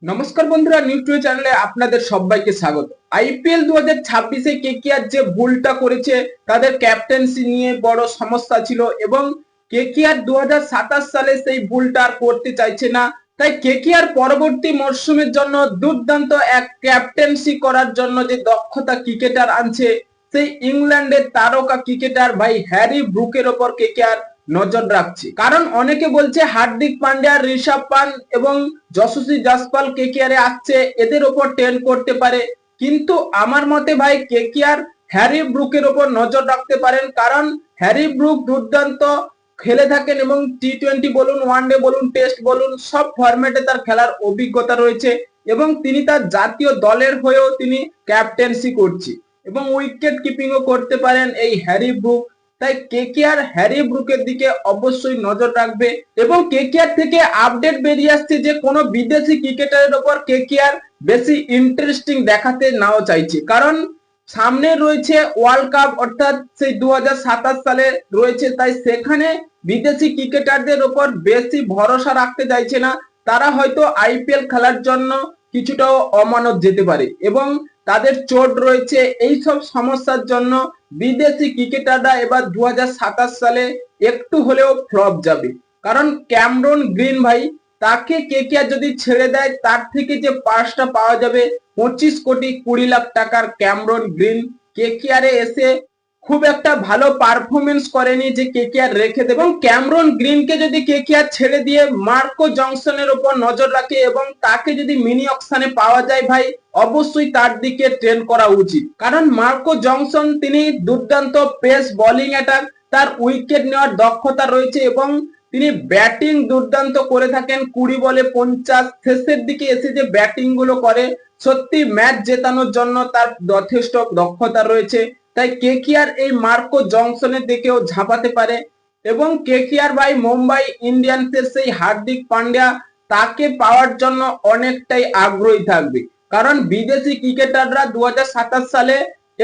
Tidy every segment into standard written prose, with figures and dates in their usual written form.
নমস্কার বন্ধুরা, নিউট্রিও চ্যানেলে আপনাদের সবাইকে স্বাগত। আইপিএল 2026-এ কেকেআর যে ভুলটা করেছে, তাদের ক্যাপ্টেন্সি নিয়ে বড় সমস্যা ছিল এবং কেকেআর 2027 সালে সেই ভুলটা আর করতে চাইছে না। তাই কেকেআর পরবর্তী মরশুমের জন্য দুর্দান্ত এক ক্যাপ্টেন্সি করার জন্য যে দক্ষতা ক্রিকেটার আনছে, সেই ইংল্যান্ডের তারকা ক্রিকেটার ভাই হ্যারি ব্রুকের ওপর কেকেআর নজর রাখছে। কারণ অনেকে বলছে হার্দিক পান্ডিয়া, ঋষভ পান্ট এবং যশস্বী জাসপাল কেকেআরে আসছে, এদের ওপর ট্রেন্ড করতে পারে। কিন্তু আমার মতে ভাই কেকেআর হ্যারি ব্রুকের ওপর নজর রাখতে পারেন, কারণ হ্যারি ব্রুক দুর্দান্ত খেলে থাকেন এবং টি-20 বলুন, ওয়ানডে বলুন, টেস্ট বলুন, সব ফরম্যাটে তার খেলার অভিজ্ঞতা রয়েছে এবং তিনি তার জাতীয় দলের হয়েও তিনি ক্যাপ্টেন্সি করছে এবং উইকেট কিপিংও করতে পারেন এই হ্যারি ব্রুক। তাই কেকেআর হ্যারি ব্রুকের দিকে অবশ্যই নজর রাখবে এবং কেকেআর থেকে আপডেট বেরিয়ে আসছে যে কোনো বিদেশি ক্রিকেটারের ওপর কেকেআর বেশি ইন্টারেস্টিং দেখাতে নাও চাইছে, কারণ সামনে রয়েছে ওয়ার্ল্ড কাপ, অর্থাৎ সেই 2027 সালে রয়েছে। তাই সেখানে বিদেশি ক্রিকেটারদের ওপর বেশি ভরসা রাখতে চাইছে না। তারা হয়তো আইপিএল খেলার জন্য কিছুটাও অমানত যেতে পারে এবং তাদের চোট রয়েছে। এই সব সমস্যার জন্য বিদেশি ক্রিকেটাররা এবার 2027 সালে একটু হলেও ফ্লপ যাবে। কারণ ক্যামরন গ্রিন ভাই, তাকে কেকেআর যদি ছেড়ে দেয়, তার থেকে যে পাসটা পাওয়া যাবে 25 কোটি 20 লাখ টাকার ক্যামরন গ্রিন কেকেআরে এসে খুব একটা ভালো পারফরমেন্স করেনি যে কেকেআর রেখে দেবে। এবং ক্যামরন গ্রিনকে যদি কেকেআর ছেড়ে দিয়ে মার্কো জনসনের উপর নজর রাখে এবং তাকে যদি মিনি অকশনে পাওয়া যায় ভাই, অবশ্যই তার দিকে ট্রেন করা উচিত। কারণ মার্কো জনসন তিনি দুর্দান্ত পেস বোলিং অ্যাটাক, তার উইকেট নেওয়ার দক্ষতা রয়েছে এবং তিনি ব্যাটিং দুর্দান্ত করে থাকেন। 20 বলে 50 শেষের দিকে এসে যে ব্যাটিং গুলো করে, সত্যি ম্যাচ জেতানোর জন্য তার যথেষ্ট দক্ষতা রয়েছে। তাই কেকেআর এই মার্কো জনসনের দিকেও ঝাঁপাতে পারে এবং কেকেআর ভাই মুম্বাই ইন্ডিয়ান্সের সেই হার্দিক পান্ডিয়া, তাকে পাওয়ার জন্য অনেকটাই আগ্রহী থাকবে। কারণ বিদেশি ক্রিকেটাররা 2027 সালে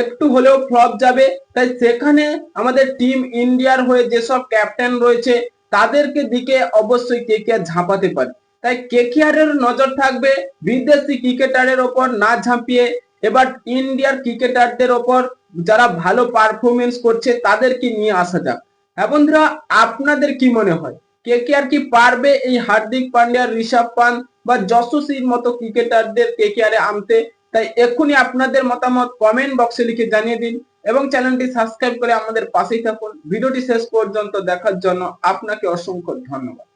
একটু হলেও ফ্লপ যাবে। তাই সেখানে আমাদের টিম ইন্ডিয়ার হয়ে যেসব ক্যাপ্টেন রয়েছে, তাদেরকে দিকে অবশ্যই কেকেআর ঝাঁপাতে পারে। তাই কেকেআর এর নজর থাকবে বিদেশি ক্রিকেটারের ওপর না ঝাঁপিয়ে এবার ইন্ডিয়ার ক্রিকেটারদের ওপর, যারা ভালো পারফরমেন্স করছে তাদেরকে নিয়ে আসা যাক। হ্যাঁ বন্ধুরা, আপনাদের কি মনে হয় কেকেআর কি পারবে এই হার্দিক পান্ডিয়া, ঋষভ পান্ট বা যশস্বীর মতো ক্রিকেটারদের কেকেআরে আনতে? তাই এক্ষুনি আপনাদের মতামত কমেন্ট বক্সে লিখে জানিয়ে দিন এবং চ্যানেলটি সাবস্ক্রাইব করে আমাদের পাশেই থাকুন। ভিডিওটি শেষ পর্যন্ত দেখার জন্য আপনাকে অসংখ্য ধন্যবাদ।